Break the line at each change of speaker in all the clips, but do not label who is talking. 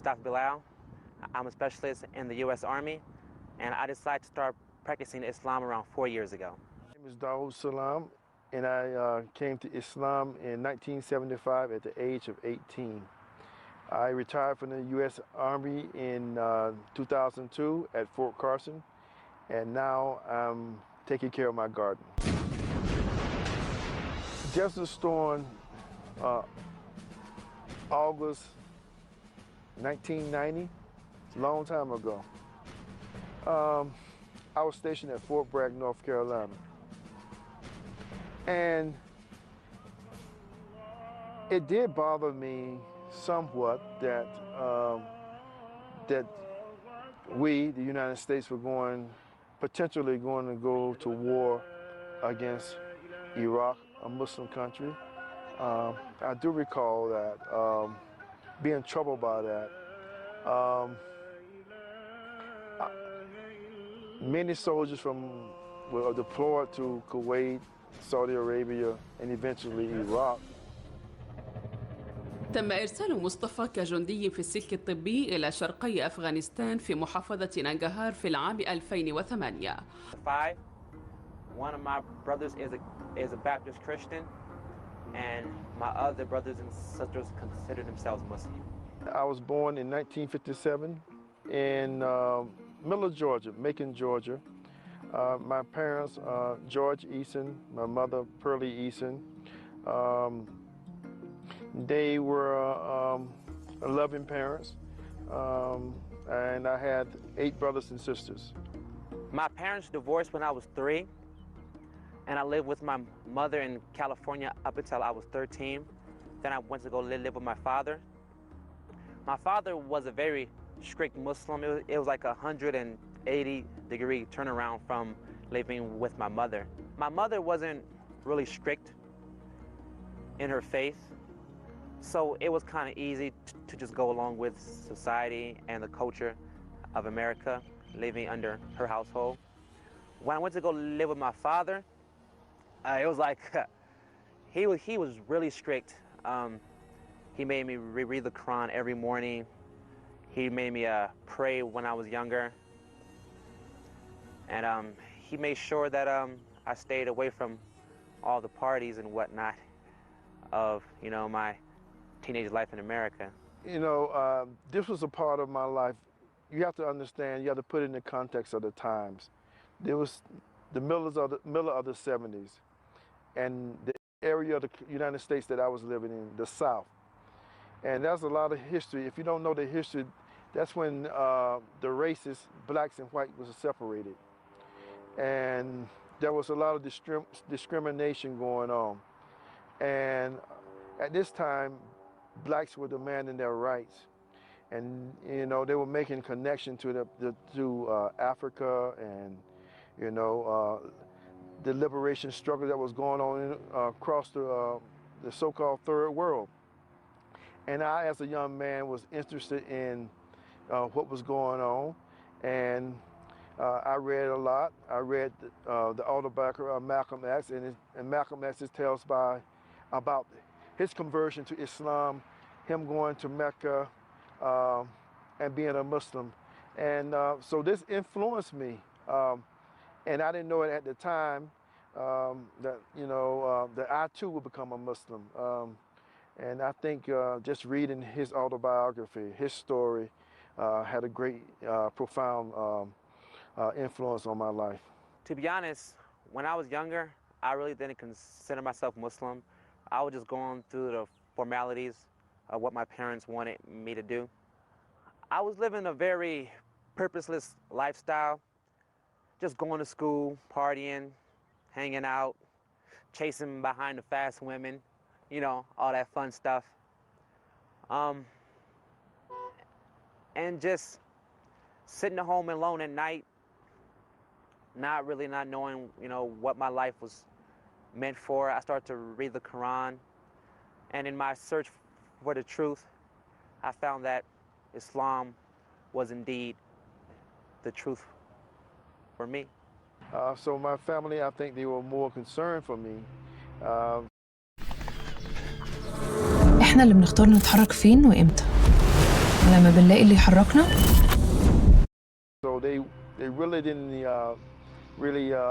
Mustafa Bilal. I'm a specialist in the U.S. Army, and I decided to start practicing Islam around 4 years ago.
My name is Dawood Salam, and I came to Islam in 1975 at the age of 18. I retired from the U.S. Army in 2002 at Fort Carson, and now I'm taking care of my garden. Desert Storm, August 1990, it's a long time ago. I was stationed at Fort Bragg, North Carolina. And it did bother me somewhat that that we, the United States, were potentially going to go to war against Iraq, a Muslim country. I do recall that, being troubled by that. Many soldiers were deployed to Kuwait, Saudi Arabia, and eventually Iraq.
تم إرسال مصطفى كجندي في السلك الطبي إلى شرقي أفغانستان في محافظة نانجهار في العام 2008.
One of my brothers is a Baptist Christian, and my other brothers and sisters consider themselves Muslim.
I was born in 1957 in Miller, Georgia, Macon, Georgia. My parents, George Eason, my mother, Pearlie Eason. They were 11 parents, and I had 8 brothers and sisters.
My parents divorced when I was 3, and I lived with my mother in California up until I was 13. Then I went to go live with my father. My father was a very strict Muslim. It was like a 180-degree turnaround from living with my mother. My mother wasn't really strict in her faith, so it was kind of easy to just go along with society and the culture of America, living under her household. When I went to go live with my father, it was like he was really strict. He made me read the Quran every morning. He made me pray when I was younger, and he made sure that I stayed away from all the parties and whatnot of my teenage life in America.
This was a part of my life. You have to understand. You have to put it in the context of the times. There was the middle of the 70s, and the area of the United States that I was living in, the South. And there's a lot of history. If you don't know the history, that's when the races, blacks and white, was separated. And there was a lot of discrimination going on. And at this time, blacks were demanding their rights. And, they were making connection to Africa and, the liberation struggle that was going on across the so-called third world. And I, as a young man, was interested in what was going on, and I read a lot. I read the autobiography of Malcolm X, and Malcolm X tells about his conversion to Islam, him going to Mecca, and being a Muslim. And so this influenced me, and I didn't know it at the time that I too would become a Muslim. And I think just reading his autobiography, his story, had a great, profound influence on my life.
To be honest, when I was younger, I really didn't consider myself Muslim. I was just going through the formalities of what my parents wanted me to do. I was living a very purposeless lifestyle, just going to school, partying, hanging out, chasing behind the fast women, all that fun stuff. And just sitting at home alone at night, not knowing, what my life was meant for. I started to read the Quran, and in my search for the truth, I found that Islam was indeed the truth for me.
So my family, I think they were more concerned for me.
إحنا اللي بنختار نتحرك فين وإمتى. لما بنلاقي اللي يحركنا.
So they really didn't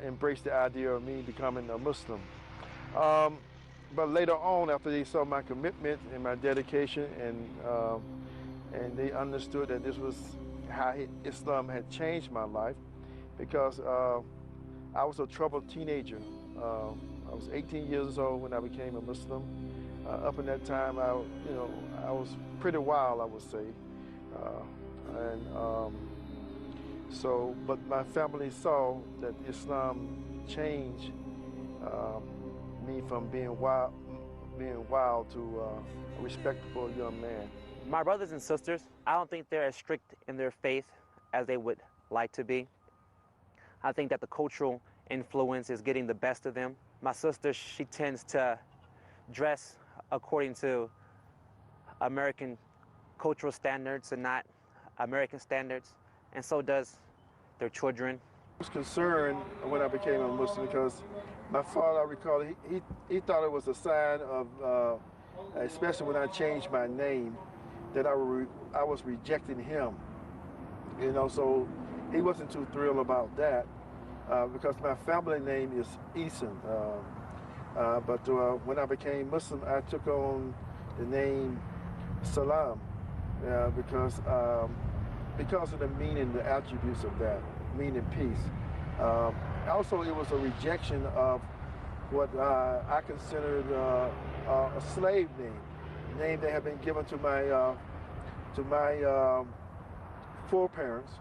embrace the idea of me becoming a Muslim. But later on, after they saw my commitment and my dedication, and they understood that this was how Islam had changed my life, because I was a troubled teenager. I was 18 years old when I became a Muslim. Up in that time, I was pretty wild, I would say, but my family saw that Islam changed me from being wild to a respectable young man.
My brothers and sisters, I don't think they're as strict in their faith as they would like to be. I think that the cultural influence is getting the best of them. My sister, she tends to dress according to American cultural standards and not American standards, and so does their children.
I was concerned when I became a Muslim because my father, I recall, he thought it was a sign of, especially when I changed my name, that I was rejecting him. So he wasn't too thrilled about that because my family name is Eason. But when I became Muslim, I took on the name Salam because of the meaning, the attributes of that, meaning peace. Also, it was a rejection of what I considered a slave name that had been given to my foreparents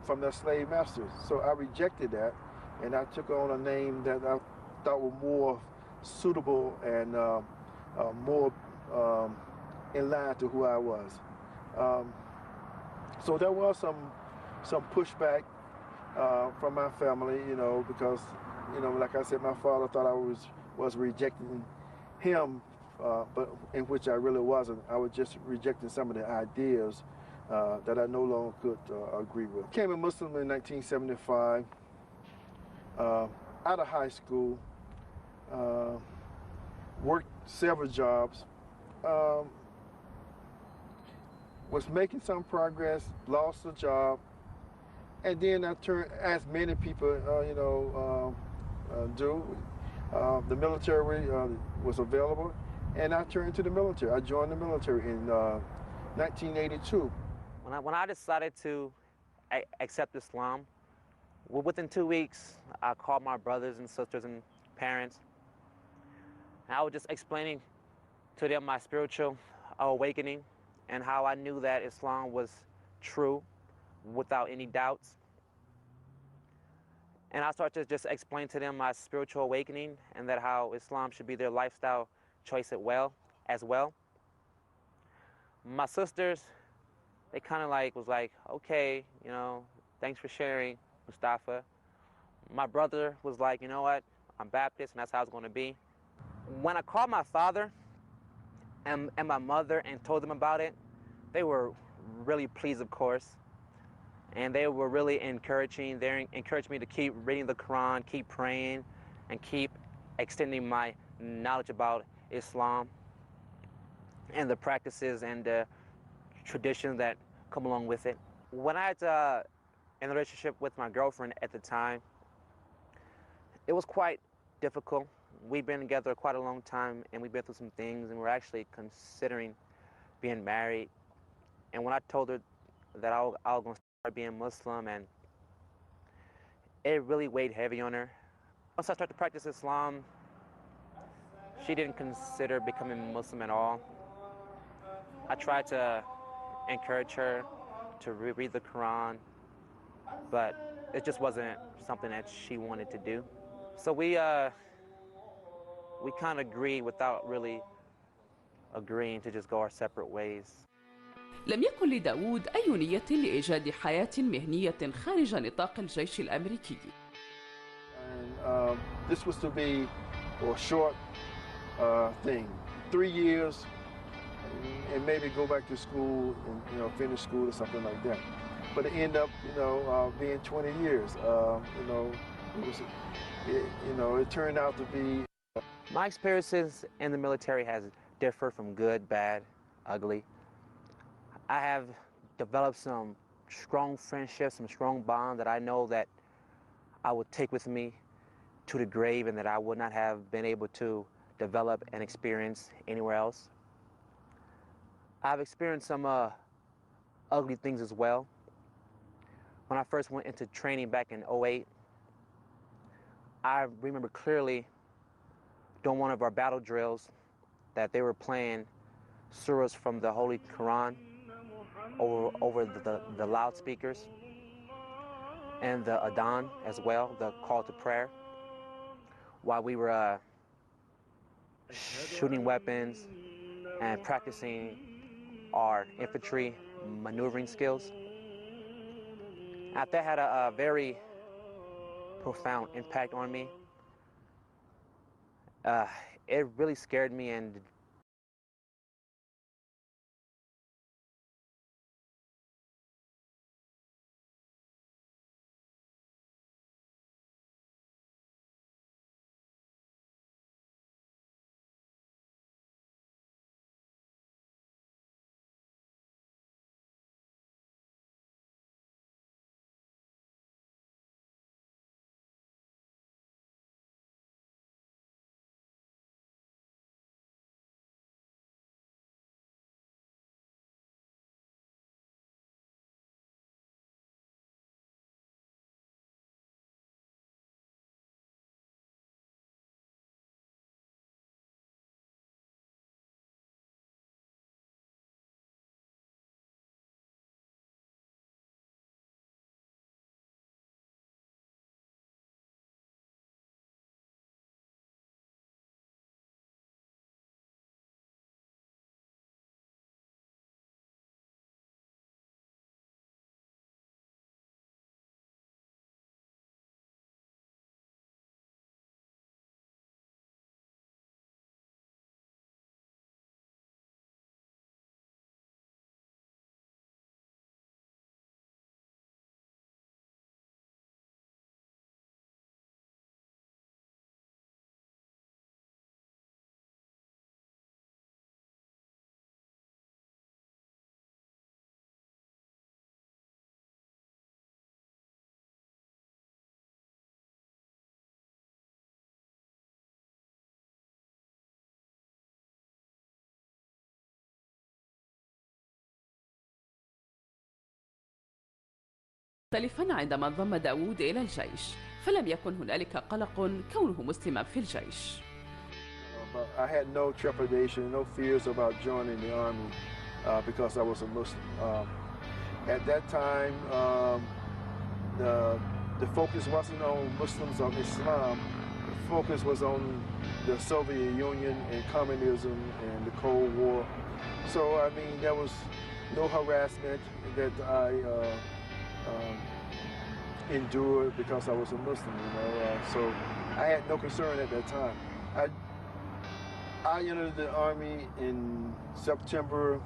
from their slave masters. So I rejected that, and I took on a name that I thought were more suitable and more in line to who I was. So there was some pushback from my family, because, like I said, my father thought I was rejecting him, but in which I really wasn't. I was just rejecting some of the ideas that I no longer could agree with. I became a Muslim in 1975, out of high school. Worked several jobs, was making some progress, lost a job, and then I turned, as many people, do. The military was available, and I turned to the military. I joined the military in 1982.
When I decided to accept Islam, within 2 weeks, I called my brothers and sisters and parents. And I was just explaining to them my spiritual awakening and how I knew that Islam was true without any doubts. And I started to just explain to them my spiritual awakening and that how Islam should be their lifestyle choice as well. My sisters, they kind of was like, okay, thanks for sharing, Mustafa. My brother was like, you know what, I'm Baptist and that's how it's going to be. When I called my father and my mother and told them about it, they were really pleased, of course. And they were really encouraging. They encouraged me to keep reading the Quran, keep praying, and keep extending my knowledge about Islam and the practices and the traditions that come along with it. When I was in a relationship with my girlfriend at the time, it was quite difficult. We've been together quite a long time, and we've been through some things, and we're actually considering being married. And when I told her that I was going to start being Muslim, and it really weighed heavy on her. Once I started to practice Islam, she didn't consider becoming Muslim at all. I tried to encourage her to read the Quran, but it just wasn't something that she wanted to do. So we kind of agreed without really agreeing to just go our separate ways.
لم يكن لداود أي نية لإيجاد حياة مهنية خارج نطاق الجيش الأمريكي.
This was to be a short thing, 3 years, and maybe go back to school and finish school or something like that. But it ended up, being 20 years. It turned out to be.
My experiences in the military has differed from good, bad, ugly. I have developed some strong friendships, some strong bonds that I know that I would take with me to the grave and that I would not have been able to develop and experience anywhere else. I've experienced some ugly things as well. When I first went into training back in '08, I remember clearly during one of our battle drills that they were playing surahs from the Holy Quran over the loudspeakers, and the adhan as well, the call to prayer, while we were shooting weapons and practicing our infantry maneuvering skills. That had a very profound impact on me. It really scared me, and
مختلفا عندما انضم داوود إلى الجيش، فلم يكن هنالك قلق كونه مسلما في الجيش.
I had no trepidation, no fears about joining the army because I was a Muslim. At that time, the focus wasn't on Muslims of Islam. The focus was on the Soviet Union and communism and the Cold War. So, I mean, there was no harassment that I endured because I was a Muslim, you know. So I had no concern at that time. I entered the Army in September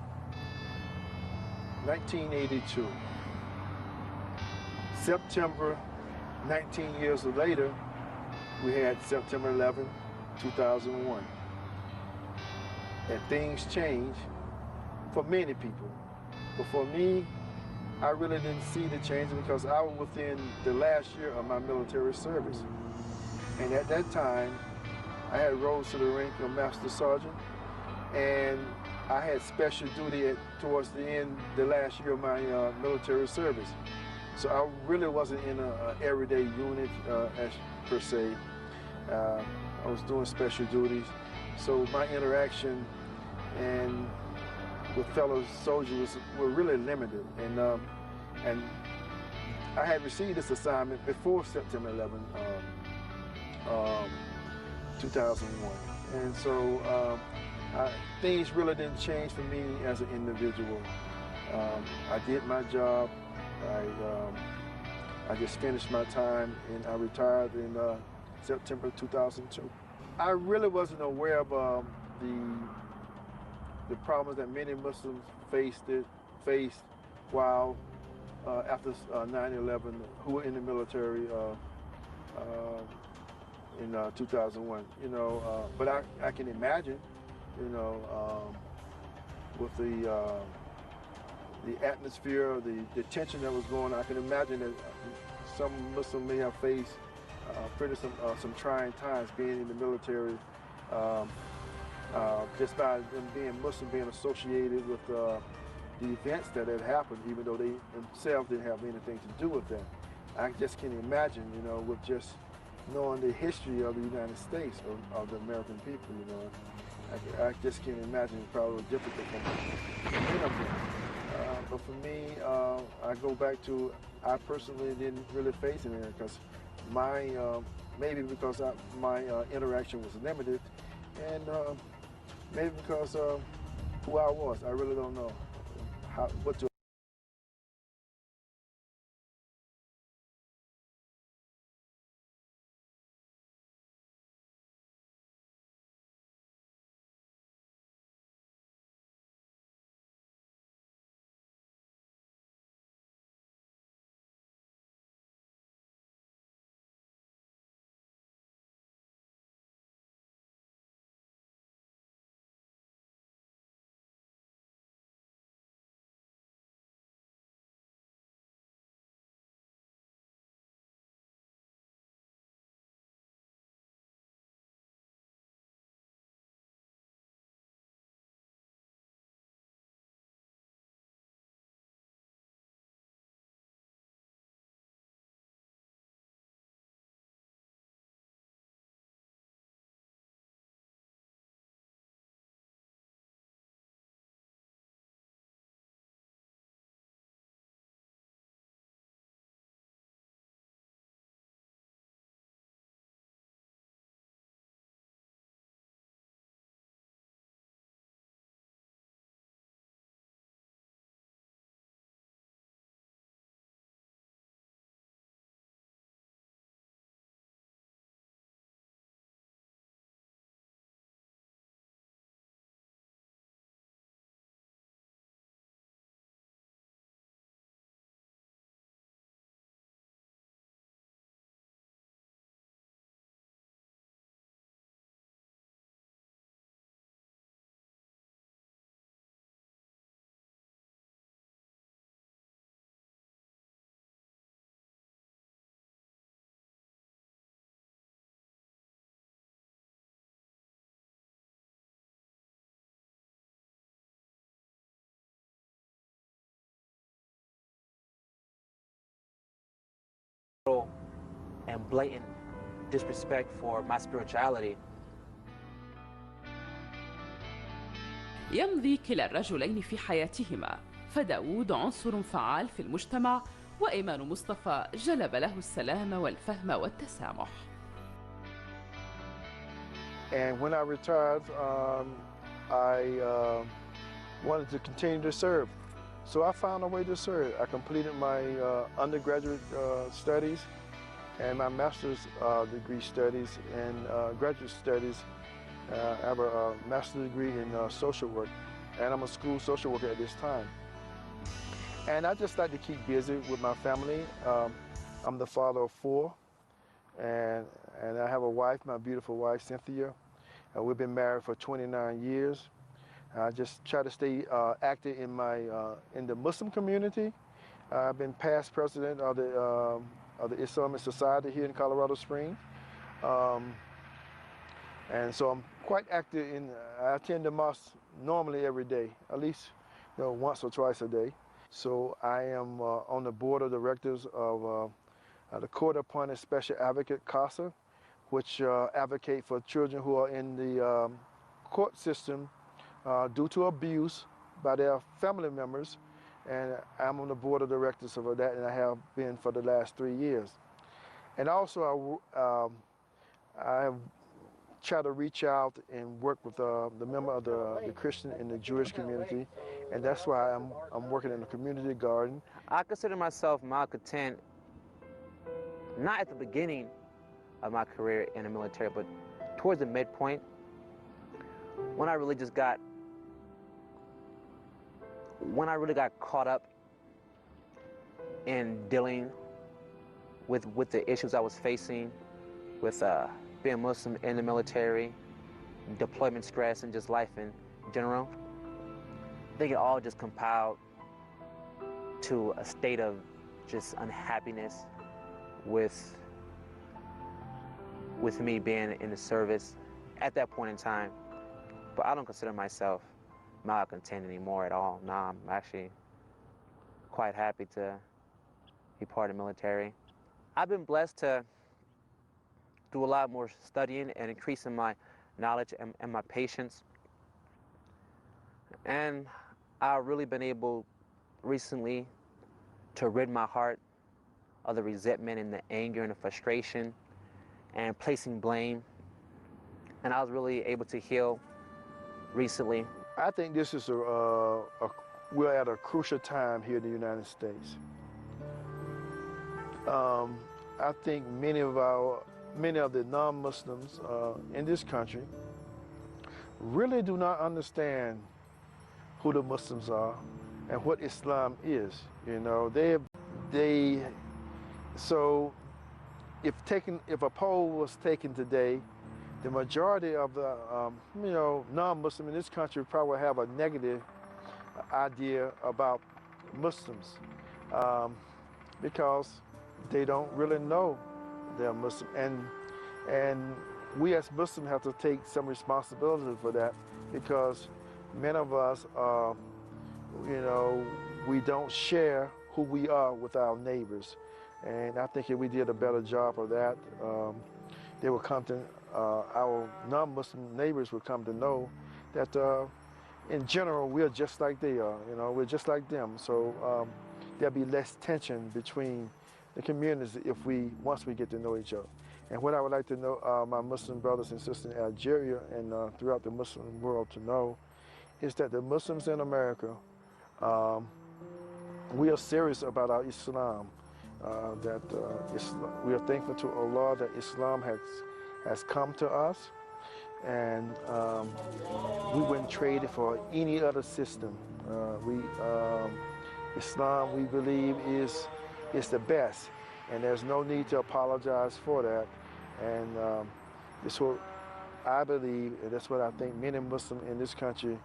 1982. September, 19 years later, we had September 11, 2001. And things changed for many people. But for me, I really didn't see the change because I was within the last year of my military service. And at that time, I had rose to the rank of Master Sergeant, and I had special duty towards the end, the last year of my military service. So I really wasn't in an everyday unit per se. I was doing special duties. So my interaction and with fellow soldiers were really limited. And I had received this assignment before September 11, 2001. And so things really didn't change for me as an individual. I did my job. I just finished my time and I retired in September 2002. I really wasn't aware of the problems that many Muslims faced while after 9/11, who were in the military in 2001. You know, but I can imagine, you know, with the atmosphere, the tension that was going on. I can imagine that some Muslims may have faced some trying times being in the military, just by them being Muslim, being associated with the events that had happened, even though they themselves didn't have anything to do with that. I just can imagine, you know, with just knowing the history of the United States, of the American people, you know, I just can't imagine it's probably difficult for many of them. But for me, I go back to, I personally didn't really face anything because my, maybe because my interaction was limited, and maybe because of who I was. I really don't know what to.
And blatant disrespect for my spirituality.
يمضي كلا الرجلين في حياتهما، فداود عنصر فعال في المجتمع، وإيمان مصطفى جلب له السلام والفهم والتسامح.
And when I retired, I wanted to continue to serve. So I found a way to serve. I completed my undergraduate studies and my master's degree studies and graduate studies. I have a master's degree in social work, and I'm a school social worker at this time. And I just like to keep busy with my family. I'm the father of 4, and I have a wife, my beautiful wife, Cynthia. We've been married for 29 years. I just try to stay active in the Muslim community. I've been past president of the Islamic Society here in Colorado Springs. And so I'm quite active I attend the mosque normally every day, at least once or twice a day. So I am on the board of directors of the court-appointed special advocate, CASA, which advocate for children who are in the court system due to abuse by their family members. And I'm on the board of directors of that, and I have been for the last 3 years. And also I have tried to reach out and work with the member of the Christian and the Jewish community, and that's why I'm working in the community garden.
I consider myself malcontent, not at the beginning of my career in the military, but towards the midpoint, when I really got caught up in dealing with the issues I was facing with being Muslim in the military, deployment stress, and just life in general. I think it all just compiled to a state of just unhappiness with me being in the service at that point in time. But I don't consider myself malcontent anymore at all. Nah, I'm actually quite happy to be part of the military. I've been blessed to do a lot more studying and increasing my knowledge and my patience. And I've really been able recently to rid my heart of the resentment and the anger and the frustration and placing blame. And I was really able to heal recently.
I think this is we're at a crucial time here in the United States. I think many of the non-Muslims in this country really do not understand who the Muslims are and what Islam is. You know, so if a poll was taken today, the majority of the non-Muslim in this country probably have a negative idea about Muslims because they don't really know they're Muslim, and we as Muslims have to take some responsibility for that because many of us we don't share who we are with our neighbors, and I think if we did a better job of that, they will come to our non-Muslim neighbors will come to know that in general we're just like they are. You know, we're just like them. So there'll be less tension between the communities once we get to know each other. And what I would like to know my Muslim brothers and sisters in Algeria and throughout the Muslim world to know is that the Muslims in America, we are serious about our Islam. We are thankful to Allah that Islam has come to us, and we wouldn't trade it for any other system. Islam, we believe, is the best, and there's no need to apologize for that. And that's what I believe, and that's what I think many Muslims in this country